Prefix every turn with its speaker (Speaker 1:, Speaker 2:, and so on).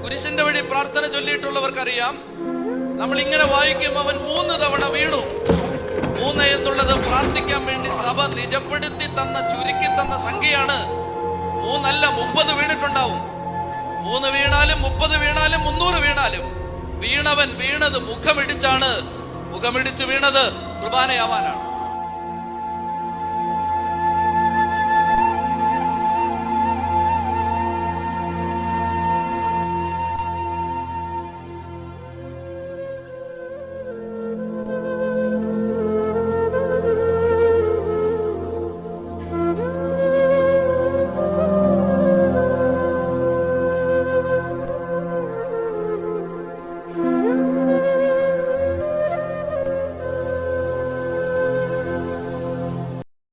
Speaker 1: കുരിശിന്റെ വഴി പ്രാർത്ഥന ചൊല്ലിയിട്ടുള്ളവർക്കറിയാം, നമ്മൾ ഇങ്ങനെ വായിക്കും, അവൻ 3 തവണ വീണു. 3 എന്നുള്ളത് പ്രാർത്ഥിക്കാൻ വേണ്ടി സഭ നിജപ്പെടുത്തി തന്ന, ചുരുക്കി തന്ന സംഖ്യയാണ്. 3 അല്ല, 30 വീണിട്ടുണ്ടാവും. 3 വീണാലും 30 വീണാലും 300 വീണാലും വീണവൻ വീണത് മുഖമിടിച്ചാണ്. മുഖമിടിച്ച് വീണത് കുർബാനയാവാനാണ്.